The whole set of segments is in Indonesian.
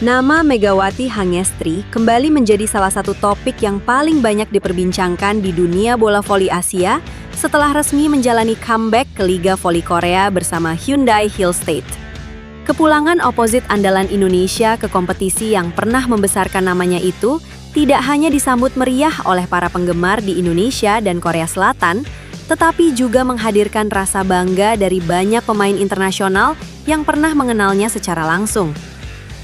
Nama Megawati Hangestri kembali menjadi salah satu topik yang paling banyak diperbincangkan di dunia bola voli Asia setelah resmi menjalani comeback ke Liga Voli Korea bersama Hyundai Hillstate. Kepulangan oposit andalan Indonesia ke kompetisi yang pernah membesarkan namanya itu tidak hanya disambut meriah oleh para penggemar di Indonesia dan Korea Selatan, tetapi juga menghadirkan rasa bangga dari banyak pemain internasional yang pernah mengenalnya secara langsung.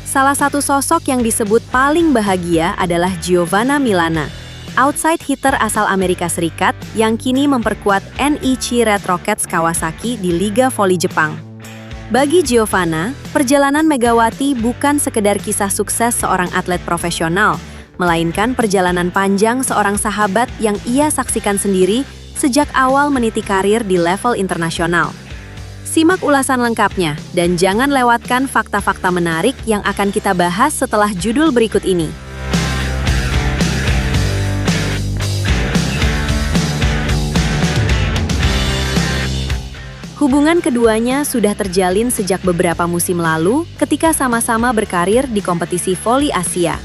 Salah satu sosok yang disebut paling bahagia adalah Giovanna Milana, outside hitter asal Amerika Serikat yang kini memperkuat NEC Red Rockets Kawasaki di Liga Voli Jepang. Bagi Giovanna, perjalanan Megawati bukan sekedar kisah sukses seorang atlet profesional, melainkan perjalanan panjang seorang sahabat yang ia saksikan sendiri sejak awal meniti karir di level internasional. Simak ulasan lengkapnya dan jangan lewatkan fakta-fakta menarik yang akan kita bahas setelah judul berikut ini. Hubungan keduanya sudah terjalin sejak beberapa musim lalu ketika sama-sama berkarir di kompetisi voli Asia.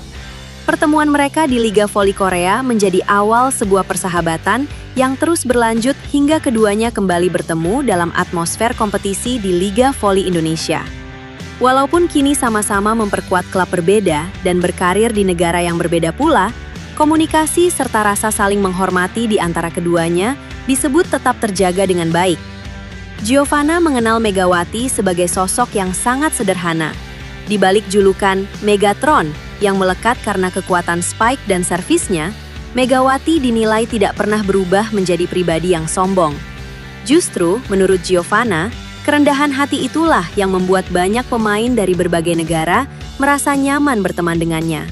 Pertemuan mereka di Liga Voli Korea menjadi awal sebuah persahabatan yang terus berlanjut hingga keduanya kembali bertemu dalam atmosfer kompetisi di Liga Voli Indonesia. Walaupun kini sama-sama memperkuat klub berbeda dan berkarir di negara yang berbeda pula, komunikasi serta rasa saling menghormati di antara keduanya disebut tetap terjaga dengan baik. Giovanna mengenal Megawati sebagai sosok yang sangat sederhana. Di balik julukan Megatron yang melekat karena kekuatan spike dan servisnya, Megawati dinilai tidak pernah berubah menjadi pribadi yang sombong. Justru, menurut Giovanna, kerendahan hati itulah yang membuat banyak pemain dari berbagai negara merasa nyaman berteman dengannya.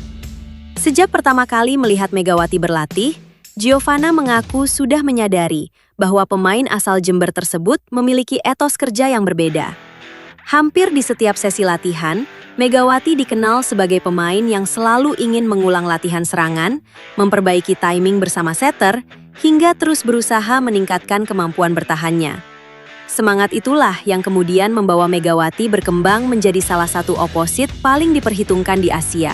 Sejak pertama kali melihat Megawati berlatih, Giovanna mengaku sudah menyadari bahwa pemain asal Jember tersebut memiliki etos kerja yang berbeda. Hampir di setiap sesi latihan, Megawati dikenal sebagai pemain yang selalu ingin mengulang latihan serangan, memperbaiki timing bersama setter, hingga terus berusaha meningkatkan kemampuan bertahannya. Semangat itulah yang kemudian membawa Megawati berkembang menjadi salah satu oposit paling diperhitungkan di Asia.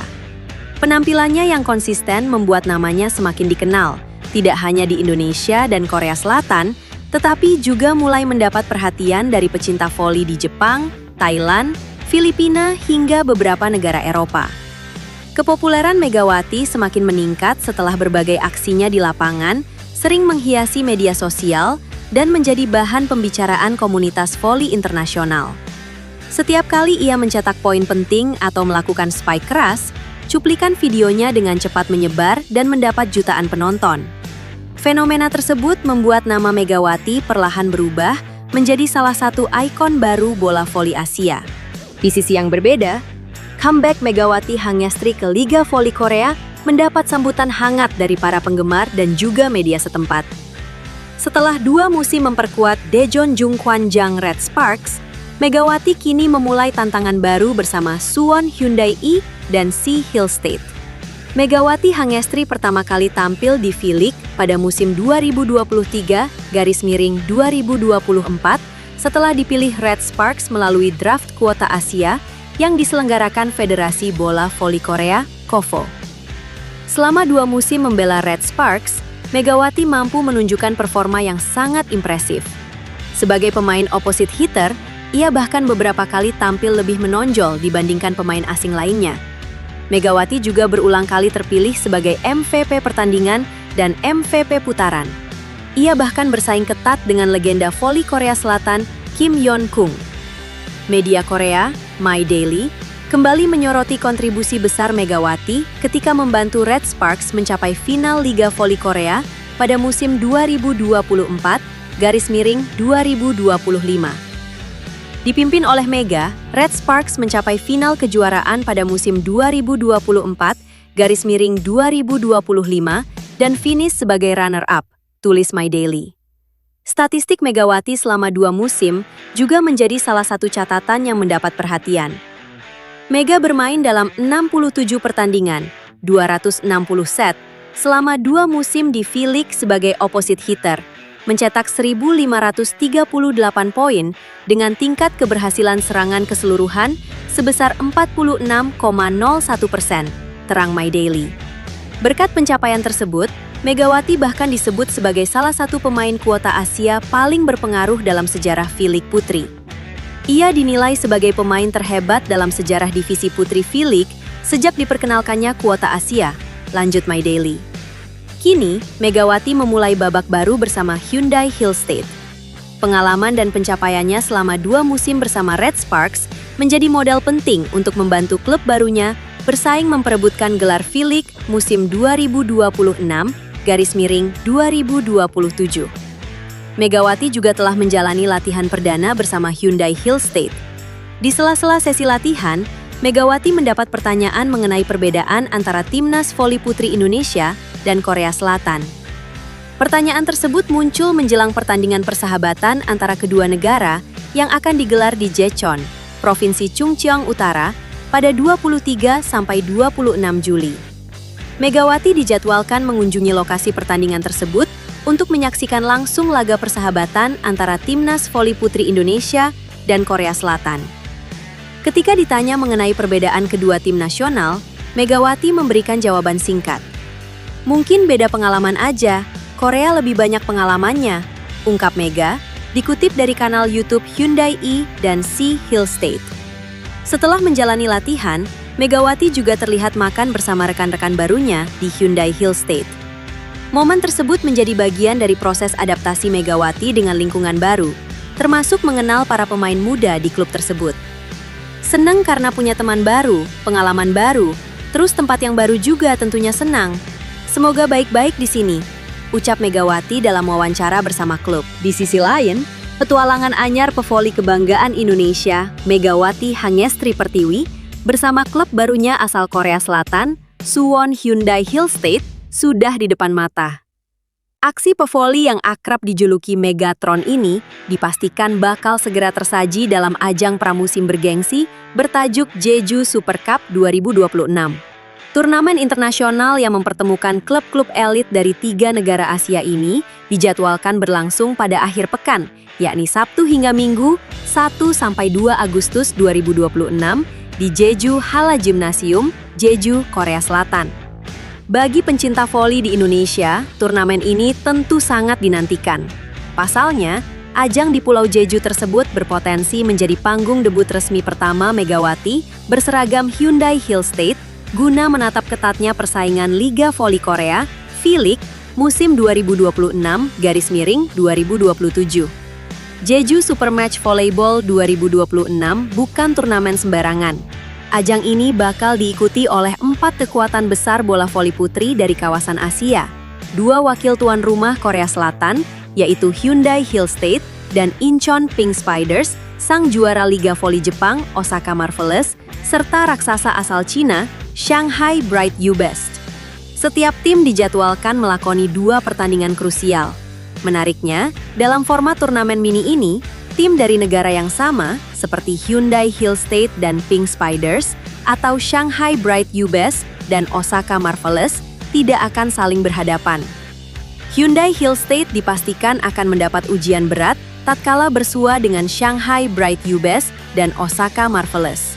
Penampilannya yang konsisten membuat namanya semakin dikenal, tidak hanya di Indonesia dan Korea Selatan, tetapi juga mulai mendapat perhatian dari pecinta voli di Jepang, Thailand, Filipina, hingga beberapa negara Eropa. Kepopuleran Megawati semakin meningkat setelah berbagai aksinya di lapangan, sering menghiasi media sosial, dan menjadi bahan pembicaraan komunitas voli internasional. Setiap kali ia mencetak poin penting atau melakukan spike keras, cuplikan videonya dengan cepat menyebar dan mendapat jutaan penonton. Fenomena tersebut membuat nama Megawati perlahan berubah menjadi salah satu ikon baru bola voli Asia. Di sisi yang berbeda, comeback Megawati Hangestri ke Liga Voli Korea mendapat sambutan hangat dari para penggemar dan juga media setempat. Setelah 2 musim memperkuat Daejeon Jungkwanjang Red Sparks, Megawati kini memulai tantangan baru bersama Suwon Hyundai E dan C Hillstate. Megawati Hangestri pertama kali tampil di V-League pada musim 2023-2024 setelah dipilih Red Sparks melalui draft kuota Asia yang diselenggarakan Federasi Bola Voli Korea, KOVO. Selama 2 musim membela Red Sparks, Megawati mampu menunjukkan performa yang sangat impresif. Sebagai pemain opposite hitter, ia bahkan beberapa kali tampil lebih menonjol dibandingkan pemain asing lainnya. Megawati juga berulang kali terpilih sebagai MVP pertandingan dan MVP putaran. Ia bahkan bersaing ketat dengan legenda voli Korea Selatan Kim Yeon-kung. Media Korea, My Daily, kembali menyoroti kontribusi besar Megawati ketika membantu Red Sparks mencapai final Liga Voli Korea pada musim 2024-2025. Dipimpin oleh Mega, Red Sparks mencapai final kejuaraan pada musim 2024-2025 dan finish sebagai runner-up, tulis My Daily. Statistik Megawati selama 2 musim juga menjadi salah satu catatan yang mendapat perhatian. Mega bermain dalam 67 pertandingan, 260 set, selama 2 musim di V-League sebagai opposite hitter, mencetak 1.538 poin dengan tingkat keberhasilan serangan keseluruhan sebesar 46,01%, terang My Daily. Berkat pencapaian tersebut, Megawati bahkan disebut sebagai salah satu pemain kuota Asia paling berpengaruh dalam sejarah V-League Putri. Ia dinilai sebagai pemain terhebat dalam sejarah divisi Putri V-League sejak diperkenalkannya kuota Asia, lanjut My Daily. Kini, Megawati memulai babak baru bersama Hyundai Hill State. Pengalaman dan pencapaiannya selama 2 musim bersama Red Sparks menjadi modal penting untuk membantu klub barunya bersaing memperebutkan gelar V-League musim 2026-2027. Megawati juga telah menjalani latihan perdana bersama Hyundai Hill State. Di sela-sela sesi latihan, Megawati mendapat pertanyaan mengenai perbedaan antara Timnas Voli Putri Indonesia dan Korea Selatan. Pertanyaan tersebut muncul menjelang pertandingan persahabatan antara kedua negara yang akan digelar di Jecheon, Provinsi Chungcheong Utara, pada 23-26 Juli. Megawati dijadwalkan mengunjungi lokasi pertandingan tersebut untuk menyaksikan langsung laga persahabatan antara Timnas Voli Putri Indonesia dan Korea Selatan. Ketika ditanya mengenai perbedaan kedua tim nasional, Megawati memberikan jawaban singkat. "Mungkin beda pengalaman aja, Korea lebih banyak pengalamannya," ungkap Mega, dikutip dari kanal YouTube Hyundai E dan C Hill State. Setelah menjalani latihan, Megawati juga terlihat makan bersama rekan-rekan barunya di Hyundai Hill State. Momen tersebut menjadi bagian dari proses adaptasi Megawati dengan lingkungan baru, termasuk mengenal para pemain muda di klub tersebut. "Senang karena punya teman baru, pengalaman baru, terus tempat yang baru juga tentunya senang. Semoga baik-baik di sini," ucap Megawati dalam wawancara bersama klub. Di sisi lain, petualangan anyar pevoli kebanggaan Indonesia, Megawati Hangestri Pertiwi, bersama klub barunya asal Korea Selatan, Suwon Hyundai Hill State, sudah di depan mata. Aksi pevoli yang akrab dijuluki Megatron ini dipastikan bakal segera tersaji dalam ajang pramusim bergengsi bertajuk Jeju Super Cup 2026. Turnamen internasional yang mempertemukan klub-klub elit dari 3 negara Asia ini dijadwalkan berlangsung pada akhir pekan, yakni Sabtu hingga Minggu, 1-2 Agustus 2026 di Jeju Hala Gymnasium, Jeju, Korea Selatan. Bagi pencinta voli di Indonesia, turnamen ini tentu sangat dinantikan. Pasalnya, ajang di Pulau Jeju tersebut berpotensi menjadi panggung debut resmi pertama Megawati berseragam Hyundai Hill State guna menatap ketatnya persaingan Liga Voli Korea, V-League, musim 2026-2027. Jeju Supermatch Volleyball 2026 bukan turnamen sembarangan. Ajang ini bakal diikuti oleh 4 kekuatan besar bola voli putri dari kawasan Asia. 2 wakil tuan rumah Korea Selatan, yaitu Hyundai Hill State dan Incheon Pink Spiders, sang juara Liga Voli Jepang Osaka Marvelous, serta raksasa asal Cina, Shanghai Bright U-Best. Setiap tim dijadwalkan melakoni 2 pertandingan krusial. Menariknya, dalam format turnamen mini ini, tim dari negara yang sama, seperti Hyundai Hill State dan Pink Spiders, atau Shanghai Bright U-Best dan Osaka Marvelous, tidak akan saling berhadapan. Hyundai Hill State dipastikan akan mendapat ujian berat tatkala bersua dengan Shanghai Bright U-Best dan Osaka Marvelous.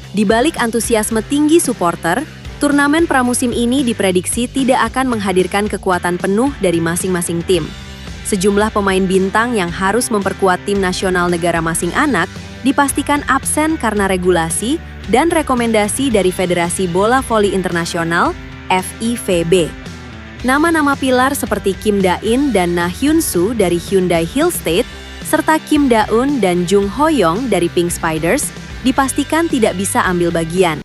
Di balik antusiasme tinggi supporter, turnamen pramusim ini diprediksi tidak akan menghadirkan kekuatan penuh dari masing-masing tim. Sejumlah pemain bintang yang harus memperkuat tim nasional negara masing anak dipastikan absen karena regulasi dan rekomendasi dari Federasi Bola Voli Internasional (FIVB). Nama-nama pilar seperti Kim Da-in dan Na Hyun-soo dari Hyundai Hill State, serta Kim Da-eun dan Jung Ho-young dari Pink Spiders dipastikan tidak bisa ambil bagian.